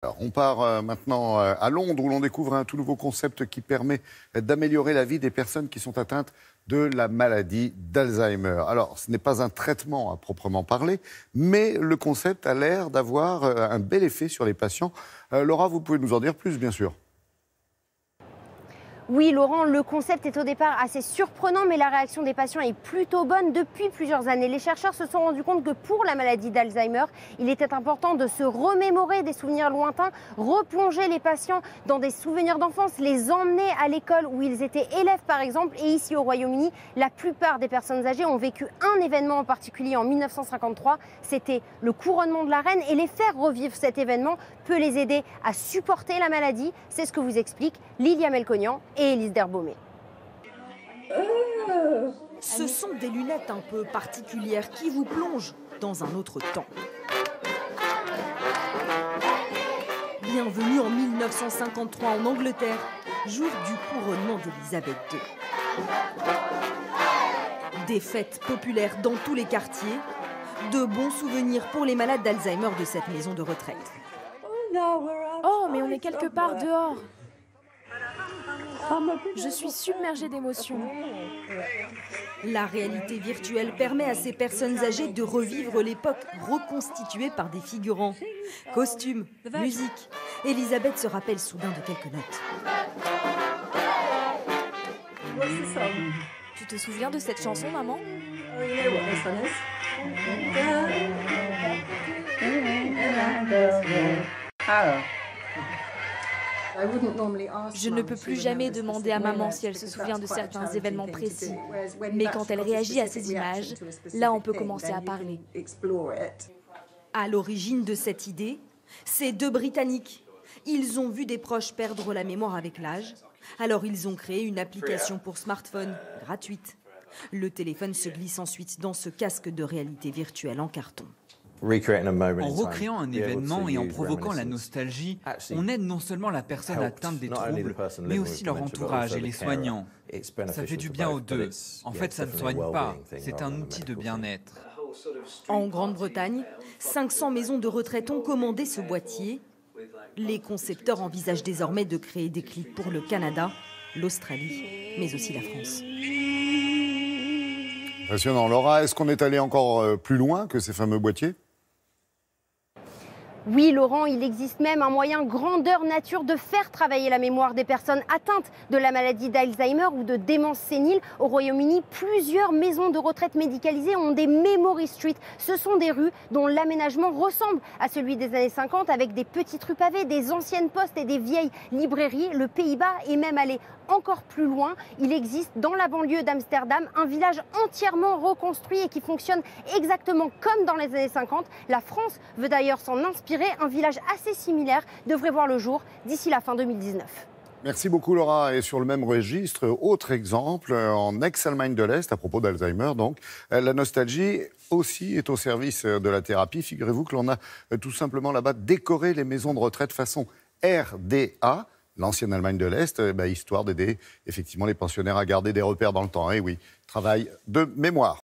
Alors, on part maintenant à Londres où l'on découvre un tout nouveau concept qui permet d'améliorer la vie des personnes qui sont atteintes de la maladie d'Alzheimer. Alors, ce n'est pas un traitement à proprement parler, mais le concept a l'air d'avoir un bel effet sur les patients. Laura, vous pouvez nous en dire plus, bien sûr. Oui, Laurent, le concept est au départ assez surprenant, mais la réaction des patients est plutôt bonne depuis plusieurs années. Les chercheurs se sont rendus compte que pour la maladie d'Alzheimer, il était important de se remémorer des souvenirs lointains, replonger les patients dans des souvenirs d'enfance, les emmener à l'école où ils étaient élèves, par exemple. Et ici, au Royaume-Uni, la plupart des personnes âgées ont vécu un événement en particulier en 1953. C'était le couronnement de la reine. Et les faire revivre cet événement peut les aider à supporter la maladie. C'est ce que vous expliquent Lilia Melconian et Élise Derbaumet. Ce sont des lunettes un peu particulières qui vous plongent dans un autre temps. Bienvenue en 1953 en Angleterre, jour du couronnement d'Élisabeth II. Des fêtes populaires dans tous les quartiers, de bons souvenirs pour les malades d'Alzheimer de cette maison de retraite. Oh, mais on est quelque part dehors. Je suis submergée d'émotions. La réalité virtuelle permet à ces personnes âgées de revivre l'époque reconstituée par des figurants. Costumes, musique. Elisabeth se rappelle soudain de quelques notes. Tu te souviens de cette chanson, maman? Je ne peux plus jamais demander à maman si elle se souvient de certains événements précis. Mais quand elle réagit à ces images, là on peut commencer à parler. À l'origine de cette idée, ces deux Britanniques. Ils ont vu des proches perdre la mémoire avec l'âge. Alors ils ont créé une application pour smartphone, gratuite. Le téléphone se glisse ensuite dans ce casque de réalité virtuelle en carton. En recréant un événement et en provoquant la nostalgie, on aide non seulement la personne atteinte des troubles, mais aussi leur entourage et les soignants. Ça fait du bien aux deux. En fait, ça ne soigne pas, c'est un outil de bien-être. En Grande-Bretagne, 500 maisons de retraite ont commandé ce boîtier. Les concepteurs envisagent désormais de créer des clips pour le Canada, l'Australie, mais aussi la France. Impressionnant. Laura, est-ce qu'on est allé encore plus loin que ces fameux boîtiers ? Oui, Laurent, il existe même un moyen grandeur nature de faire travailler la mémoire des personnes atteintes de la maladie d'Alzheimer ou de démence sénile. Au Royaume-Uni, plusieurs maisons de retraite médicalisées ont des Memory Street. Ce sont des rues dont l'aménagement ressemble à celui des années 50 avec des petites rues pavées, des anciennes postes et des vieilles librairies. Le Pays-Bas est même allé encore plus loin. Il existe dans la banlieue d'Amsterdam un village entièrement reconstruit et qui fonctionne exactement comme dans les années 50. La France veut d'ailleurs s'en inspirer. Un village assez similaire devrait voir le jour d'ici la fin 2019. Merci beaucoup Laura. Et sur le même registre, autre exemple, en ex-Allemagne de l'Est, à propos d'Alzheimer, donc, la nostalgie aussi est au service de la thérapie. Figurez-vous que l'on a tout simplement là-bas décoré les maisons de retraite façon RDA, l'ancienne Allemagne de l'Est, histoire d'aider effectivement les pensionnaires à garder des repères dans le temps. Et oui, travail de mémoire.